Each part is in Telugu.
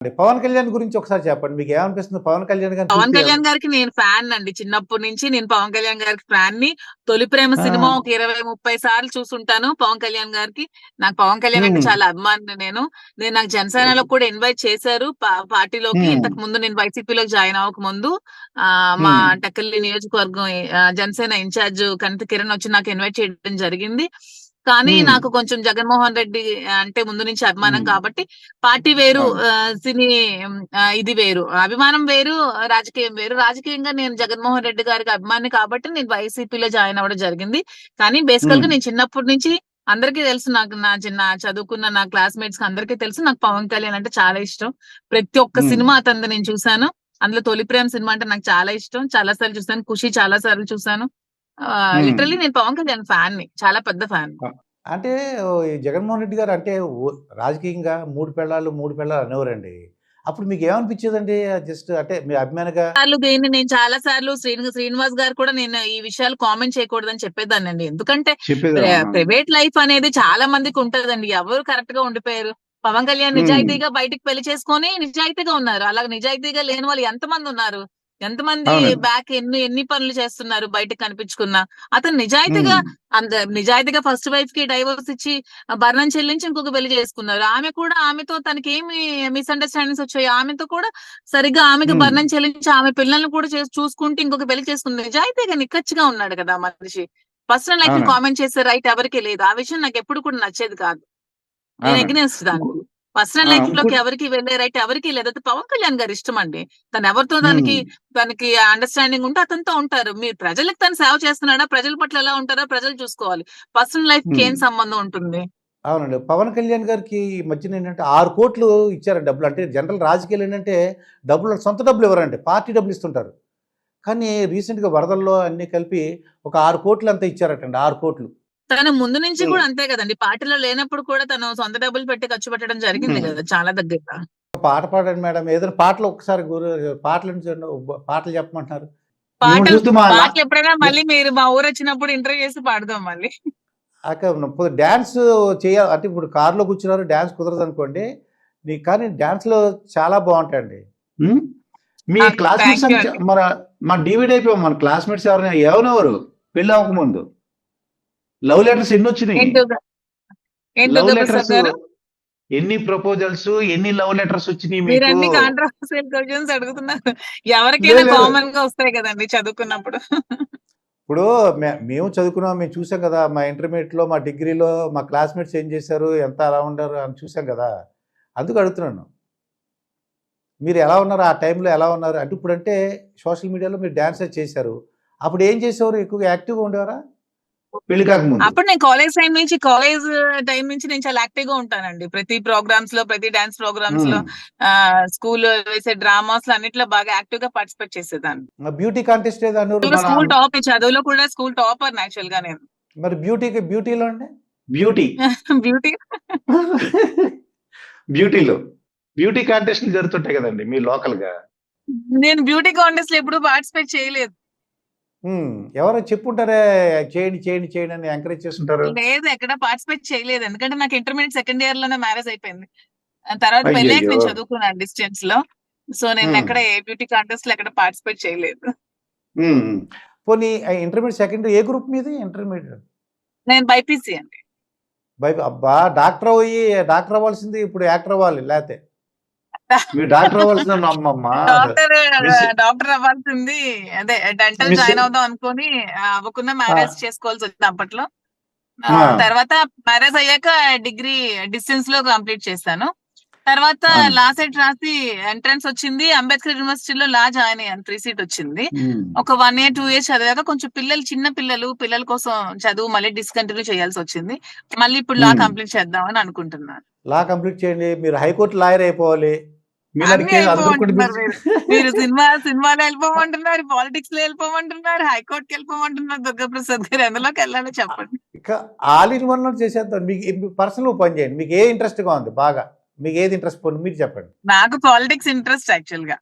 అంటే పవన్ కళ్యాణ్ గురించి ఒకసారి చెప్పండి. మీకేమనిపిస్తుంది పవన్ కళ్యాణ్ గారిని పవన్ చూస్తే కళ్యాణ్ గారికి నేను ఫ్యాన్ అండి. చిన్నప్పటి నుంచి నేను పవన్ కళ్యాణ్ గారికి ఫ్యాన్ ని. తొలి ప్రేమ ఆ! సినిమా ఒక 20-30 సార్లు చూసుంటాను పవన్ కళ్యాణ్ గారికి. నాకు పవన్ కళ్యాణ్ అంటే హ్మ్. చాలా అభిమానిని నేను. నాకు జనసేనలో ఓకే. కూడా ఇన్వైట్ చేశారు పార్టీలోకి. హ్మ్. ఇంతకు ముందు నేను వైసీపీలోకి జాయిన్ అవ్వక ముందు మా హ్మ్. టెక్కలి నియోజకవర్గం జనసేన ఇన్ఛార్జ్ కనిత కిరణ్ వచ్చి నాకు ఇన్వైట్ చేయడం జరిగింది. కానీ హ్మ్. నాకు కొంచెం జగన్మోహన్ రెడ్డి అంటే ముందు నుంచి అభిమానం హ్మ్. కాబట్టి పార్టీ వేరు, అవును. సినీ ఇది వేరు, అభిమానం వేరు, రాజకీయం వేరు. రాజకీయంగా నేను జగన్మోహన్ రెడ్డి గారికి అభిమాని కాబట్టి నేను వైసీపీలో జాయిన్ అవ్వడం జరిగింది. కానీ బేసికల్ హ్మ్. గా నేను చిన్నప్పటి నుంచి అందరికీ తెలుసు, నాకు నా చిన్న చదువుకున్న నా క్లాస్మేట్స్ కి అందరికీ తెలుసు నాకు పవన్ కళ్యాణ్ అంటే చాలా ఇష్టం. ప్రతి ఒక్క హ్మ్. సినిమా అతనిది నేను చూశాను. అందులో తొలి ప్రేమ సినిమా అంటే నాకు చాలా ఇష్టం. చాలా సార్లు చూసాను. ఖుషి చాలా సార్లు చూసాను. హ్మ్. లిటరల్లీ నేను పవన్ కళ్యాణ్ ఫ్యాన్ ని, చాలా పెద్ద ఫ్యాన్. అ అంటే ఈ జగన్మోహన్ రెడ్డి గారు అంటే రాజకీయంగా 3 పెళ్ళాలు, 3 పెళ్ళాలు అనేవారండి. అప్పుడు మీకేమనిపించేదండి? జస్ట్ అంటే మీ అభిమానిగా సార్లు దీన్ని నేను చాలా సార్లు శ్రీనివాస్ గారు కూడా నేను ఈ విషయాలు కామెంట్ చేయకూడదని చెప్పేదాన్నండి. ఎందుకంటే చెప్పేదా? ప్రైవేట్ లైఫ్ అనేది చాలా మందికి ఉంటదండి. ఎవరు కరెక్ట్ గా ఉండిపోయారు. పవన్ కళ్యాణ్ హ్మ్. నిజాయితీగా బయటికి పెళ్లి చేసుకొని నిజాయితీగా ఉన్నారు. అలాగే నిజాయితీగా లేని వాళ్ళు ఎంతమంది ఉన్నారు? ఎంతమంది అవునండి. బ్యాక్ ఎన్ని ఎన్ని పనులు చేస్తున్నారు బయటకు కనిపించుకున్నా. అతను నిజాయితీగా హ్మ్. నిజాయితీగా ఫస్ట్ వైఫ్ కి డైవోర్స్ ఇచ్చి భరణం చెల్లించి ఇంకొక పెళ్లి చేసుకున్నారు. ఆమె కూడా ఆమెతో తనకి ఏమి మిస్‌అండర్‌స్టాండింగ్స్ వచ్చాయో ఆమెతో కూడా సరిగ్గా ఆమెకి హ్మ్. భరణం చెల్లించి ఆమె పిల్లల్ని కూడా చూసుకుంటూ ఇంకొక పెళ్లి చేసుకుంది. నిజాయితీగా నిక్కచ్చిగా ఉన్నాడు కదా ఆ మనిషి. పర్సనల్ లైఫ్ ని అవునండి. కామెంట్ చేసే రైట్ ఎవరికీ లేదు. ఆ విషయం నాకు ఎప్పుడు కూడా నచ్చేది కాదు. నేను అవునండి. ఎగ్నెస్ట్ ఇంకో దానికి. పర్సనల్ లైఫ్ లోకి ఇంకోటి ఎవరికి వెళ్ళే రైట్ ఎవరికీ లేదు. అది పవన్ కళ్యాణ్ గారి ఇష్టం అండి. తను ఎవరితో హ్మ్. తనకి అండర్‌స్టాండింగ్ ఉంటే అతనితో ఉంటారు. మీరు ప్రజలకి తను సేవ చేస్తున్నాడా? ప్రజల పట్ల ఎలా ఉంటారో ప్రజలు చూసుకోవాలి. పర్సనల్ లైఫ్‌కి హ్మ్. ఏం సంబంధం ఉంటుంది? అవునండి. పవన్ కళ్యాణ్ గారికి ఈ మధ్యన ఏంటంటే 6,00,00,000 ఇచ్చారండి డబ్బులు. అంటే జనరల్ రాజకీయాలు ఏంటంటే డబ్బులు సొంత డబ్బులు ఇవ్వరండి. పార్టీ డబ్బులు ఇస్తుంటారు. కానీ రీసెంట్‌గా వరదల్లో అన్నీ కలిపి ఒక 6,00,00,000 ఎంతో ఇచ్చారటండి. 6,00,00,000. తను ముందు నుంచి హ్మ్. కూడా అంతే కదండీ. పార్టీలో లేనప్పుడు కూడా తను సొంత డబ్బులు పెట్టి ఖర్చు పెట్టడం జరిగింది హ్మ్. గదా! చాలా దగ్గరగా. ఒక పాట పాడండి మేడం. ఏదైనా పాటలు ఒక్కసారి పాటలు చూడండి. పాటలు చెప్పమంటున్నారు. మిమ్మల్ని పాటలు చూస్తూ పాటలెప్పుడైనా మి మళ్ళీ మీరు మా ఊరొచ్చినప్పుడు ఇంటర్వ్యూ చేసి పాడదాం మళ్ళీ. డాన్స్ అంటే ఇప్పుడు కార్‌లో కూర్చున్నారు డాన్స్ కుదరదనుకోండి. కానీ డాన్స్‌లో చాలా బావుంటాయండి. హ్మ్. మీ క్లాస్‌మేట్స్ థాంక్ యూ అని అండి. మన డివైడ్ అయిపోయాం. మన క్లాస్‌మేట్స్ ఎవరెవరు పెళ్లి అవ్వకముందు. Love letters ఎన్నొచ్చినాయి. ఏం దుర్గా ఏం లవ్ దుర్గా ప్రసాద్ లెటర్స్ గారు? ఎన్ని ప్రపోజల్స్, ఎన్ని లవ్ లెటర్స్ వచ్చినాయి మీకు? మీరన్ని కాంట్రోవర్షియల్ క్వెషన్స్ అడుగుతున్నారు. ఎవరికైనా లేదు. కామన్‌గా వస్తాయి గదండీ చదువుకున్నప్పుడు. ఇప్పుడు మేము చదువుకున్నాం. మేము చూసాం కదా! మా ఇంటర్మీడియేట్‌లో, మా డిగ్రీలో మా క్లాస్‌మేట్స్ ఏం చేశారు? ఎంత అలా ఉండారు అని చూసాం కదా! అందుకు అడుగుతున్నాను. మీరు ఎలా ఉన్నారు? ఆ టైంలో ఎలా ఉన్నారు? అంటే ఇప్పుడంటే సోషల్ మీడియాలో మీరు డాన్స్ అది చేశారు. అప్పుడు ఏం చేసేవారు? ఎక్కువగా యాక్టివ్‌గా ఉండేవారా? పెళ్లి కాకముందు. అప్పుడు నేను కాలేజ్ టైమ్ నుంచి నేను చాలా యాక్టివ్‌గా ఉంటానండి. ప్రతి ప్రోగ్రామ్స్‌లో, ప్రతి డాన్స్ ప్రోగ్రామ్స్‌లో, హ్మ్. స్కూల్‌లో వేసే డ్రామాస్‌లో అన్నిట్లో బాగా యాక్టివ్‌గా పార్టిసిపేట్ చేసేదాన్ని. బ్యూటీ కాంటెస్ట్ ఏదో అన్నారు. స్కూల్ టాప్, చదువులో కూడా స్కూల్ టాపర్‌ని యాక్చువల్‌గా నేను. మరి బ్యూటీలో అండి? బ్యూటీ. బ్యూటీ బ్యూటీలో. బ్యూటీ కాంటెస్ట్‌లు జరుగుతుంటాయి కదండీ మీ లోకల్‌గా. నేను బ్యూటీ కాంటెస్ట్‌లో ఎప్పుడు పార్టిసిపేట్ చేయలేదు. హ్మ్. ఎవరో చెప్పుంటారే చేయండి, చేయండి, చేయండి అని ఎంకరేజ్ చేస్తుంటారు. లేదు, ఎక్కడ పార్టిసిపేట్ చేయలేదు. ఎందుకంటే నాకు ఇంటర్మీడియేట్ సెకండ్ ఇయర్ లోనే మ్యారేజ్ అయిపోయింది. తర్వాత పెళ్ళయ్యాక అయ్యయ్యో! నేను చదువుకున్నాను డిస్టెన్స్ లో. సో నేను హ్మ్. ఎక్కడ ఏ బ్యూటీ కాంటెస్ట్ లో ఎక్కడ పార్టిసిపేట్ చేయలేదు. హ్మ్. పోనీ ఇంటర్మీడియేట్ సెకండ్ ఏ గ్రూప్ మీది ఇంటర్మీడియేట్? నేను బైపీసీ అండి. అబ్బా! డాక్టర్ అవ్వాల్సింది ఇప్పుడు యాక్టర్ అవ్వాలి లేతే. మీరు డాక్టర్ అవ్వాల్సిన అమ్మమ్మ. డాక్టర్ మిస్ డాక్టర్ అవ్వాల్సింది. అదే డెంటల్ మిస్ జాయిన్ అవుదాం అనుకుని అవ్వకుండా ఆ! మ్యారేజ్ చేసుకోవాల్సి వచ్చింది అప్పట్లో. ఆ! తర్వాత మ్యారేజ్ అయ్యాక డిగ్రీ డిస్టెన్స్ లో కంప్లీట్ చేశాను. తర్వాత ఆ! లా సెట్ రాసి ఎంట్రన్స్ వచ్చింది. అంబేద్కర్ యూనివర్సిటీలో లా జాయిన్ అయ్యాను. 3 సీట్ వచ్చింది. హ్మ్. ఒక 1 ఇయర్, 2 ఇయర్స్ చదివాక కొంచెం చిన్న పిల్లల కోసం చదువు మళ్ళీ డిస్కంటిన్యూ చేయాల్సొచ్చింది. మళ్ళీ ఇప్పుడు లా హ్మ్. కంప్లీట్ చేద్దామని అనుకుంటున్నాను. లా కంప్లీట్ చేయండి. మీరు హైకోర్ట్ లాయర్ అయిపోవాలి. మీలాంటి అన్నీ అందరికి కూడా వెళ్ళిపోమంటున్నారు పిలిచి మీరు. మీరు సినిమాలో వెళ్ళిపోమంటున్నారు, పాలిటిక్స్ లో వెళ్ళిపోమంటున్నారు, హైకోర్ట్‌కి వెళ్ళిపోమంటున్నారు. దుర్గాప్రసాద్ గారు ఎందులోకెళ్ళాలో చెప్పండి. ఇక ఆల్ ఇన్ వన్‌లో చేసేద్దాం. మీకు పర్సనల్‌గా పని చేయండి. మీకు ఏ ఇంట్రెస్ట్‌గా ఉంది బాగా? మీకు ఏది ఇంట్రెస్ట్ పోనీ మీరు చెప్పండి. నాకు పాలిటిక్స్ ఇంట్రెస్ట్ యాక్చువల్‌గా.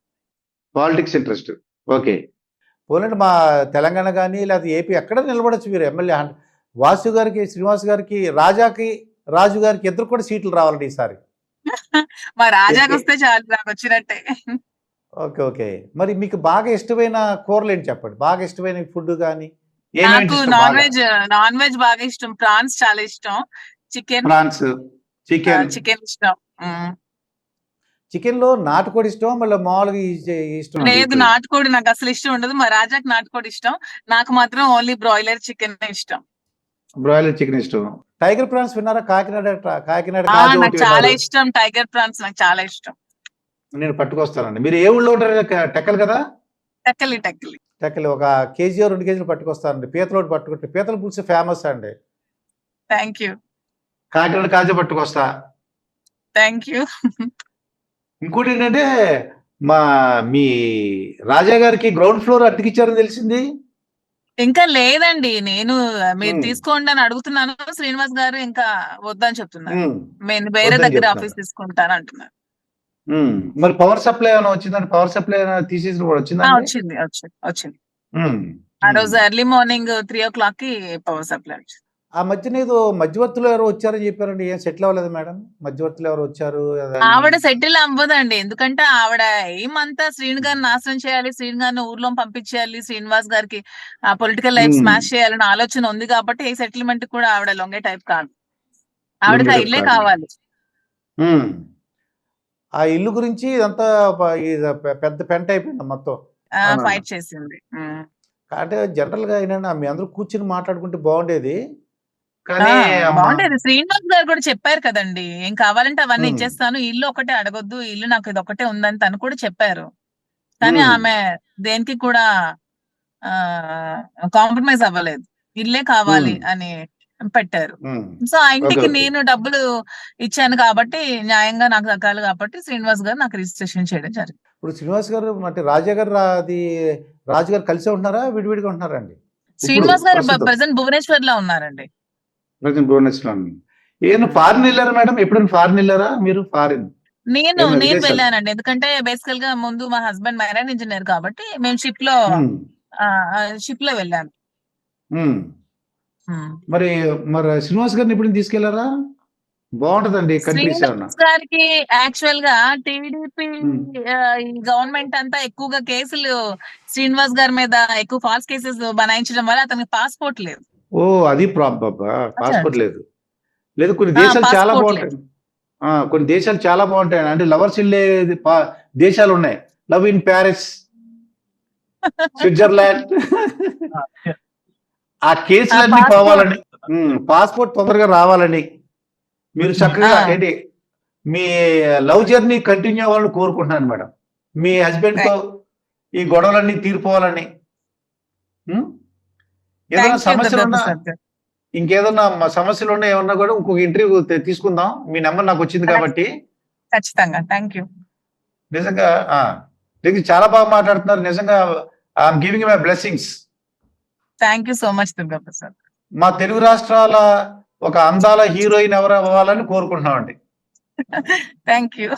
Politics interest. ఓకే. పోన్లెండి మా తెలంగాణ గాని లేకపోతే ఏపీ ఎక్కడ నిలబడొచ్చు మీరు ఎమ్మెల్యే. వాసు గారికి, శ్రీనివాస్ గారికి, రాజు గారికి ఇద్దరు కూడా సీట్లు రావాలండి ఈసారి. మా రాజాకి వస్తే చాలు నాకు వచ్చినట్టే. ఓకే. ఓకే. మరి మీకు బాగా ఇష్టమైన కూరలేంటి చెప్పండి? బాగా ఇష్టమైన ఫుడ్ గాని, ఏమేంటి నాకు ఇష్టం నాన్ బాగా? వెజ్ నాన్ వెజ్ బాగా ఇష్టం. ప్రాన్స్ చాలా ఇష్టం. Chicken prawns, chicken. చికెన్ ఇష్టం. హ్మ్. చికెన్‌లో నాటుకోడి ఇష్టమా? మళ్ళా మామూలుగా ఇష్టమా లేదు, మీకు? నాటుకోడి నాకు అసలు ఇష్టం ఉండదు. మా రాజాకి నాటుకోడి ఇష్టం. నాకు మాత్రం ఓన్లీ బ్రాయిలర్ చికెన్ ఇష్టం. బ్రాయిలర్ చికెన్ ఇష్టం. టైగర్ ప్రాన్స్ విన్నారా? కాకినాడ గాజు నాకు ఒకటి చాలా విన్నారు. ఇష్టం. టైగర్ ప్రాన్స్ నాకు చాలా ఇష్టం. నేను పట్టుకొస్తానండి. మీరు ఏ ఊళ్ళో ఉంటారు? టెక్కలు కదా? టెక్కలి. టెక్కలి ఒక కేజీ 2 కేజీలు పట్టుకొస్తానండి. పీతలోటి పట్టుకుంటే పీతల పులుసు ఫేమస్ అండి. Thank you. కాకినాడ కాజా పట్టుకొస్తా. Thank you. ఇంకోటి ఏంటంటే మీ రాజా గారికి గ్రౌండ్ ఫ్లోర్ అద్దెకిచ్చారని తెలిసింది. ఇంకా లేదండి. నేను మీరు ఉమ్, తీసుకోండి అని అడుగుతున్నాను. శ్రీనివాస్ గారు ఇంకా వద్దని చెప్తున్నారు. ఉమ్, నేను వేరే వద్దని దగ్గర చెప్తున్నారు. ఆఫీస్ తీసుకుంటాను అంటున్నారు. మరి పవర్ సప్లై ఏమైనా వచ్చిందండి? పవర్ సప్లై ఏమైనా తీసేసి కూడా వచ్చిందండి? వచ్చింది. ఉమ్, ఆ ఉమ్. రోజు ఎర్లీ మార్నింగ్ 3:00 కి పవర్ సప్లై వచ్చింది. ఆ మధ్యన ఏదో మధ్యవర్తులు ఎవరో వచ్చారని చెప్పారండి. ఏం సెటిల్ అవ్వలేదు మేడం? మధ్యవర్తులు ఎవరు వచ్చారు అదని. ఆవిడ సెటిల్ అవ్వదండి. ఎందుకంటే ఆవిడ ఏమంతా శ్రీను గారిని నాశనం చేయాలి, శ్రీను గారిని ఊర్లో పంపించేయాలి, శ్రీనివాస్ గారికి ఆ పొలిటికల్ లైఫ్ ఉమ్, స్మాష్ చేయాలని ఆలోచన ఉంది కాబట్టి ఈ సెటిల్మెంట్ కూడా ఆవిడ లొంగే టైప్ కాదు. ఆవిడకి ఆ లొంగేటప్పుడు ఇల్లే కాదు. కావాలి. ఉమ్. ఆ ఇల్లు గురించి ఇదంతా ఇది పెద్ద పెంట అయిపోయింది మొత్తం. అవునన్నా. ఫైట్ చేసింది. అంటే జనరల్గా ఏంటంటే మీ అందరూ కూర్చుని మాట్లాడుకుంటే బాగుండేది. కానీ అమ్మ బాగుండేది. శ్రీనివాస్ గారు కూడా చెప్పారు కదండి, ఏం కావాలంటే అవన్నీ ఉమ్, ఇచ్చేస్తాను, ఇల్లు ఒకటే అడగొద్దు, ఇల్లు నాకు ఇది ఒకటే ఉందని తను కూడా చెప్పారు. కానీ ఉమ్, ఆమె దేనికి కూడా కాంప్రమైజ్ అవ్వలేదు. ఇల్లే కావాలి ఉమ్, అని పెట్టారు. ఉమ్. సో ఆ ఓకే. ఇంటికి ఓకే. నేను డబ్బులు ఇచ్చాను కాబట్టి న్యాయంగా నాకు దక్కాలి కాబట్టి శ్రీనివాస్ గారు నాకు రిజిస్ట్రేషన్ చేయడం జరిగింది. ఇప్పుడు శ్రీనివాస్ గారు అంటే రాజా గారు అది రాజు గారు కలిసే ఉంటున్నారా? విడివిడిగా ఉంటున్నారా అండి ఇప్పుడు శ్రీనివాస్ గారు ప్రస్తుతం? ప్రెసెంట్ భువనేశ్వర్ లో ఉన్నారండి. ప్రజెంట్ భువనేశ్వర్. ఏమైనా ఫారిన్ వెళ్ళారా మేడం? ఎప్పుడైనా ఫారిన్ వెళ్ళారా మీరు? ఫారిన్ నేను ఏమైనా నేను విదేశాలు? వెళ్ళానండి. ఎందుకంటే బేసికల్ గా ముందు మా హస్బెండ్ మైరాన్ ఇంజనీర్ కాబట్టి మేము షిప్ లో ఉమ్, వెళ్ళాను. ఉమ్. మరి మరి శ్రీనివాస్ గారిని ఎప్పుడు తీసుకెళ్లారా? బాగుంటదండి కంట్రీస్ ఏమన్నా. శ్రీనివాస్ గారికి యాక్చువల్ గా టీడీపీ ఉమ్. ఈ గవర్నమెంట్ అంతా ఎక్కువగా కేసులు శ్రీనివాస్ గారి మీద ఎక్కువ ఫాల్స్ కేసెస్ బనాయించడం వల్ల అతనికి పాస్పోర్ట్ లేదు. ఓ అది ప్రాబ్లం. పాస్పోర్ట్ లేదు. లేదు కొన్ని దేశాలు చాలా పాస్పోర్ట్ బాగుంటాయి. లేదు. కొన్ని దేశాలు చాలా బాగుంటాయి. అంటే లవర్స్ వెళ్ళే దేశాలు ఉన్నాయి. Love in Paris, Switzerland. ఆ కేసులన్నీ పోవాలని, పాస్పోర్ట్ తొందరగా రావాలని, మీరు చక్కగా ఏంటి మీ లవ్ జర్నీ కంటిన్యూ అవ్వాలని కోరుకుంటున్నాను మేడం. మీ హస్బెండ్ తో ఈ గొడవలన్నీ తీరిపోవాలని. ఏదైనా సమస్యలు ఉన్నా, ఇంకేదన్నా సమస్యలు ఉన్నా ఏమన్నా కూడా ఇంకొక ఇంటర్వ్యూ తీసుకుందాం. మీ నెంబర్ నాకు వచ్చింది కాబట్టి. ఖచ్చితంగా. Thank you. నిజంగా చాలా బాగా మాట్లాడుతున్నారు. నిజంగా I'm giving my blessings. Thank you so much Durga Prasad. మా తెలుగు రాష్ట్రాల ఒక అందాల హీరోయిన్ ఎవరు అవ్వాలని కోరుకుంటున్నామండి. Thank you.